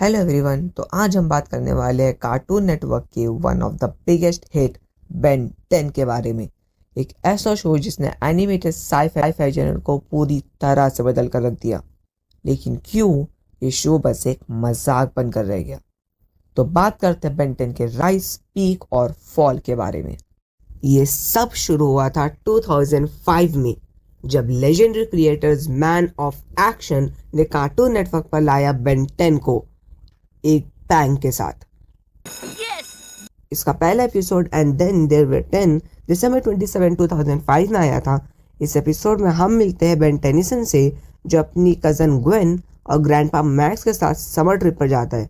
Hello everyone. तो आज हम बात करने वाले हैं कार्टून नेटवर्क के one of the biggest hit Ben 10 के बारे में। एक ऐसा शो जिसने एनिमेटेड साई-फाई जनर को पूरी तरह से बदल कर रख दिया। लेकिन क्यों ये शो बस एक मजाक बनकर रह गया? तो बात करते हैं बेन 10 के राइज, पीक और फॉल के बारे में। ये सब शुरू हुआ था 2005 में, जब legendary creators man of action ने कार्टून नेटवर्क पर लाया बेन 10 को एक बैंग के साथ। इसका पहला episode and then there were 10 दिसंबर 27, 2005 में आया था। इस एपिसोड में हम मिलते हैं बेन टेनिसन से, जो अपनी कजन ग्वेन और ग्रैंडपा मैक्स के साथ समर ट्रिप पर जाता है,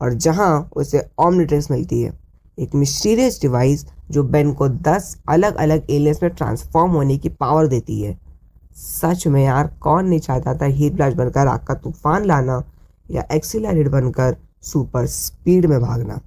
और जहां उसे ओमनिट्रिक्स मिलती है, एक मिस्टीरियस डिवाइस जो बेन को 10 अलग अलग एलियंस में ट्रांसफॉर्म होने की पावर देती है। सच में यार, कौन नहीं चाहता था हीट ब्लास्ट बनकर आग का तूफान लाना या एक्सीलरेट बनकर सुपर स्पीड में भागना।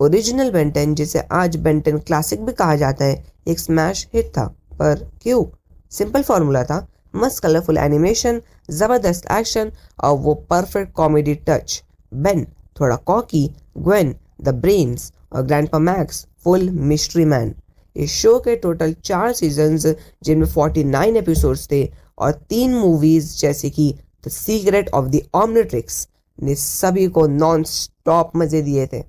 ओरिजिनल बेन 10, जिसे आज बेन 10 क्लासिक भी कहा जाता है, एक स्मैश हिट था। पर क्यों? सिंपल फॉर्मूला था, मस्त कलरफुल एनिमेशन, जबरदस्त एक्शन और वो परफेक्ट कॉमेडी टच। बेन थोड़ा कॉकी, ग्वेन द ब्रेन्स और grandpa max full mystery man. इस शो के टोटल 4 सीजन्स, जिनमें 49 एपिसोड्स थे, और 3 मूवीज जैसे कि the secret of the Omnitrix ने सभी को नॉन स्टॉप मजे दिए थे।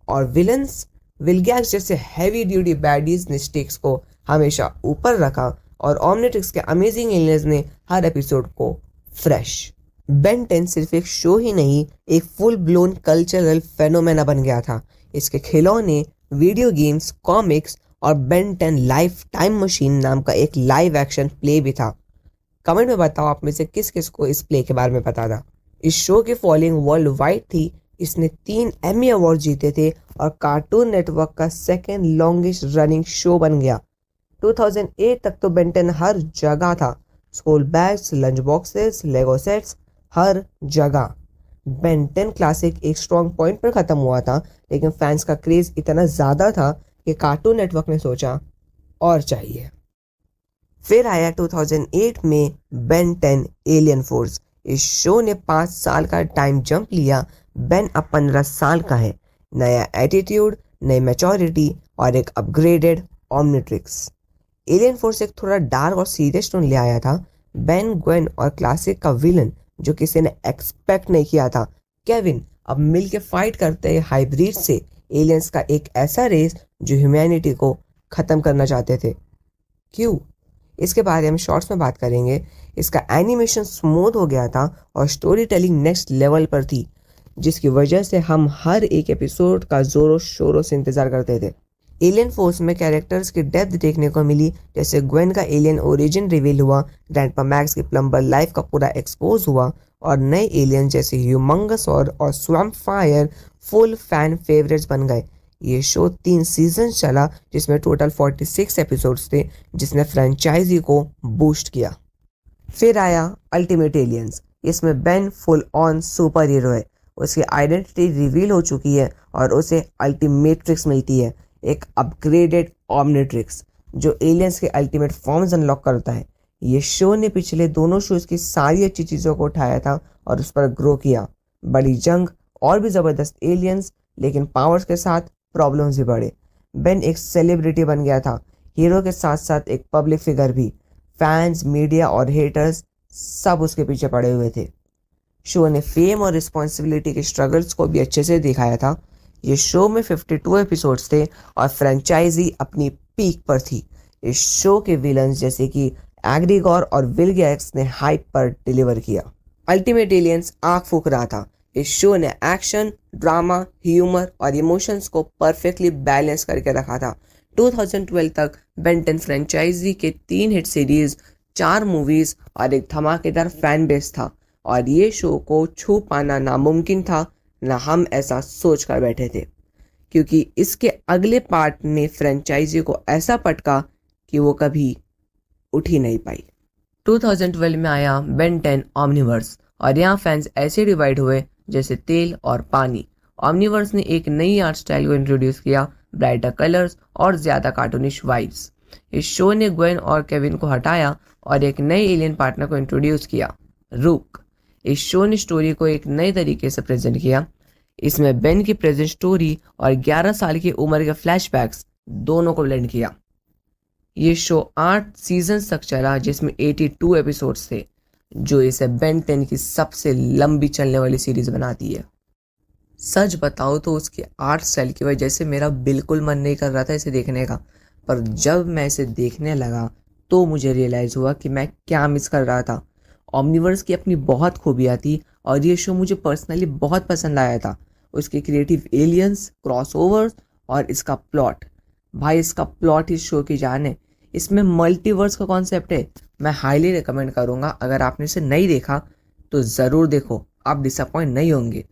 और विलगैक्स जैसे हैवी ड्यूटी बैडीज ने स्टिक्स को हमेशा ऊपर रखा, और ओमनिट्रिक्स के अमेजिंग एलियंस ने हर एपिसोड को फ्रेश। बेन 10 सिर्फ एक शो ही नहीं, एक फुल ब्लोन कल्चरल फेनोमेना बन गया था। इसके खिलौने, वीडियो गेम्स, कॉमिक्स और बेन 10 लाइफ टाइम मशीन नाम का एक लाइव एक्शन प्ले भी था। कमेंट में बताओ आप में से किस किस को इस प्ले के बारे में पता था। इस शो की फॉलोइंग वर्ल्ड वाइड थी। इसने 3 एमी अवार्ड जीते थे और कार्टून नेटवर्क का सेकेंड लॉन्गेस्ट रनिंग शो बन गया। 2008 तक तो बेन 10 हर जगह था। स्कूल बैग्स, लंच बॉक्सेस, लेगो सेट्स, हर जगह। बेन 10 क्लासिक एक स्ट्रॉन्ग पॉइंट पर खत्म हुआ था, लेकिन फैंस का क्रेज इतना ज्यादा था कि कार्टून नेटवर्क ने सोचा और चाहिए। फिर आया 2008 में बेन 10 एलियन फोर्स। इस शो ने 5 साल का टाइम जंप लिया। बेन अब 15 साल का है, नया एटीट्यूड, नई मैच्योरिटी और एक अपग्रेडेड ओमनिट्रिक्स। एलियन फोर्स एक थोड़ा डार्क और सीरियस टोन ले आया था। बेन, ग्वेन और क्लासिक का विलन, जो किसी ने एक्सपेक्ट नहीं किया था, केविन, अब मिलके फाइट करते हैं हाइब्रिड से एलियंस का एक ऐसा रेस जो ह्यूमैनिटी को खत्म करना चाहते थे। क्यों? इसके बारे में शॉर्ट्स में बात करेंगे। इसका एनिमेशन स्मूथ हो गया था और स्टोरी टेलिंग नेक्स्ट लेवल पर थी, जिसकी वजह से हम हर एक एपिसोड का जोरों शोरों से इंतजार करते थे। एलियन फोर्स में कैरेक्टर्स की डेप्थ देखने को मिली, जैसे ग्वेन का एलियन ओरिजिन रिवील हुआ, ग्रैंडपा मैक्स की प्लम्बर लाइफ का पूरा एक्सपोज हुआ, और नए एलियन जैसे ह्यूमंगसॉर और swamp fire full fan favourites बन गए। ये शो 3 सीजन चला, जिसमें टोटल 46 एपिसोड्स थे, जिसने फ्रेंचाइजी को बूस्ट किया। फिर आया अल्टीमेट एलियंस। इसमें Ben full on super hero है। उसकी आइडेंटिटी रिवील हो चुकी है और उसे अल्टीमेट्रिक्स मिलती है, एक अपग्रेडेड ओमनिट्रिक्स जो एलियंस के अल्टीमेट फॉर्म्स अनलॉक करता है। ये शो ने पिछले दोनों शोज की सारी अच्छी चीज़ों को उठाया था और उस पर ग्रो किया। बड़ी जंग और भी ज़बरदस्त एलियंस, लेकिन पावर्स के साथ प्रॉब्लम्स भी बढ़े। बेन एक सेलिब्रिटी बन गया था, हीरो के साथ साथ एक पब्लिक फिगर भी। फैंस, मीडिया और हेटर्स सब उसके पीछे पड़े हुए थे। शो ने फेम और रिस्पॉन्सिबिलिटी के स्ट्रगल्स को भी अच्छे से दिखाया था। ये शो में 52 एपिसोड्स थे और फ्रेंचाइजी अपनी पीक पर थी। इस शो के विलन्स जैसे कि एग्रीगोर और विलगैक्स ने हाइप पर डिलीवर किया। अल्टीमेट एलियंस आग फूक रहा था। इस शो ने एक्शन, ड्रामा, ह्यूमर और इमोशंस को परफेक्टली बैलेंस करके रखा था। 2012 तक बेन 10 फ्रेंचाइजी के 3 हिट सीरीज, 4 मूवीज और एक धमाकेदार फैन बेस था, और ये शो को छू पाना नामुमकिन था, ना हम ऐसा सोच कर बैठे थे, क्योंकि इसके अगले पार्ट ने फ्रेंचाइजी को ऐसा पटका कि वो कभी उठ ही नहीं पाई। 2012 में आया बेन 10 ओमनिवर्स, और यहाँ फैंस ऐसे डिवाइड हुए जैसे तेल और पानी। ओमनिवर्स ने एक नई आर्ट स्टाइल को इंट्रोड्यूस किया, ब्राइटर कलर्स और ज्यादा कार्टूनिश वाइब्स। इस शो ने ग्वेन और केविन को हटाया और एक नए एलियन पार्टनर को इंट्रोड्यूस किया, रूक। इस शो ने स्टोरी को एक नए तरीके से प्रेजेंट किया। इसमें बेन की प्रेजेंट स्टोरी और 11 साल की उम्र के फ्लैशबैक्स दोनों को ब्लेंड किया। ये शो 8 सीजन तक चला, जिसमें 82 एपिसोड्स थे, जो इसे बेन 10 की सबसे लंबी चलने वाली सीरीज बनाती है। सच बताओ तो उसकी आर्ट स्टाइल की वजह से मेरा बिल्कुल मन नहीं कर रहा था इसे देखने का, पर जब मैं इसे देखने लगा तो मुझे रियलाइज़ हुआ कि मैं क्या मिस कर रहा था। ओमनीवर्स की अपनी बहुत खूबियाँ थी और ये शो मुझे पर्सनली बहुत पसंद आया था। उसके क्रिएटिव एलियंस, क्रॉसओवर्स और इसका प्लॉट। भाई इसका प्लॉट इस शो की जान है। इसमें मल्टीवर्स का कॉन्सेप्ट है। मैं हाईली रिकमेंड करूँगा, अगर आपने इसे नहीं देखा तो ज़रूर देखो, आप डिसअपॉइंट नहीं होंगे।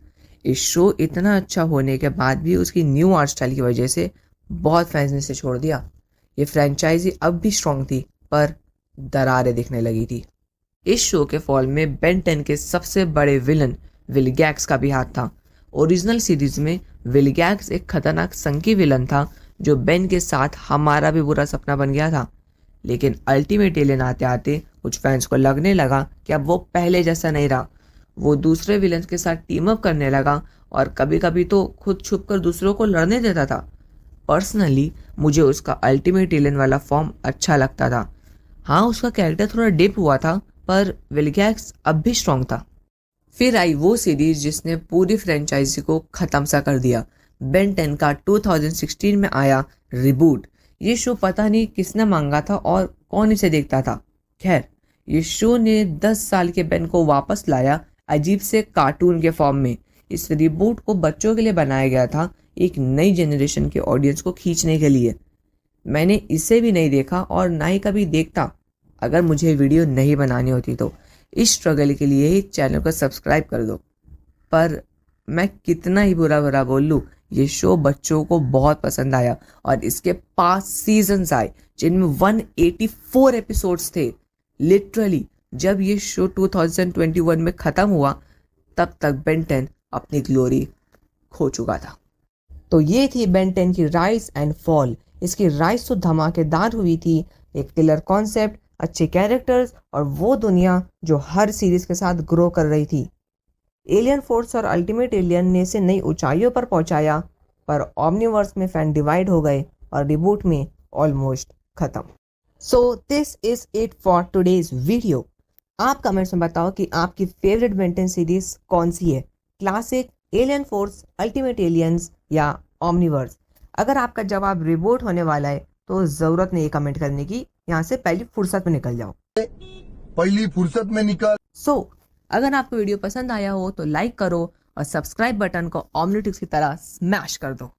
इस शो इतना अच्छा होने के बाद भी उसकी न्यू आर्ट स्टाइल की वजह से बहुत फैंस ने इसे छोड़ दिया। ये फ्रेंचाइजी अब भी स्ट्रॉन्ग थी, पर दरारें दिखने लगी थी। इस शो के फॉल में बेन 10 के सबसे बड़े विलन विलगैक्स का भी हाथ था। ओरिजिनल सीरीज में विलगैक्स एक खतरनाक संकी विलन था, जो बेन के साथ हमारा भी बुरा सपना बन गया था। लेकिन अल्टीमेट एलियन आते आते कुछ फैंस को लगने लगा कि अब वो पहले जैसा नहीं रहा। वो दूसरे विलन्स के साथ टीम अप करने लगा और कभी कभी तो खुद छुपकर दूसरों को लड़ने देता था। पर्सनली मुझे उसका अल्टीमेट एलियन वाला फॉर्म अच्छा लगता था। हाँ, उसका कैरेक्टर थोड़ा डिप हुआ था, पर विलगैक्स अब भी स्ट्रॉन्ग था। फिर आई वो सीरीज जिसने पूरी फ्रेंचाइजी को ख़त्म सा कर दिया। बेन 10 का 2016 में आया रिबूट। ये शो पता नहीं किसने मांगा था और कौन इसे देखता था। खैर, ये शो ने 10 साल के बेन को वापस लाया, अजीब से कार्टून के फॉर्म में। इस रिबूट को बच्चों के लिए बनाया गया था, एक नई जनरेशन के ऑडियंस को खींचने के लिए। मैंने इसे भी नहीं देखा और ना ही कभी देखता, अगर मुझे वीडियो नहीं बनानी होती तो। इस स्ट्रगल के लिए ही चैनल को सब्सक्राइब कर दो। पर मैं कितना ही बुरा बुरा बोल लूँ, ये शो बच्चों को बहुत पसंद आया और इसके 5 सीजन्स आए, जिनमें 184 एपिसोड्स थे। लिटरली जब ये शो 2021 में ख़त्म हुआ, तब तक बेन 10 अपनी ग्लोरी खो चुका था। तो ये थी बेन 10 की राइज एंड फॉल। इसकी राइज तो धमाकेदार हुई थी, एक किलर कॉन्सेप्ट, अच्छे कैरेक्टर्स और वो दुनिया जो हर सीरीज के साथ ग्रो कर रही थी। एलियन फोर्स और अल्टीमेट एलियन ने इसे नई ऊंचाइयों पर पहुंचाया, पर ओमनीवर्स में फैन डिवाइड हो गए और रिबूट में ऑलमोस्ट खत्म। So this is it for today's video. आप कमेंट्स में बताओ कि आपकी फेवरेट बेन 10 सीरीज कौन सी है, classic, alien force, ultimate aliens या ओमनीवर्स। अगर आपका जवाब रिबूट होने वाला है तो जरूरत नहीं कमेंट करने की, यहाँ से पहली फुर्सत में निकल जाओ। पहली फुर्सत में निकल। अगर आपको वीडियो पसंद आया हो तो लाइक करो और सब्सक्राइब बटन को ऑमलेटिक्स की तरह स्मैश कर दो।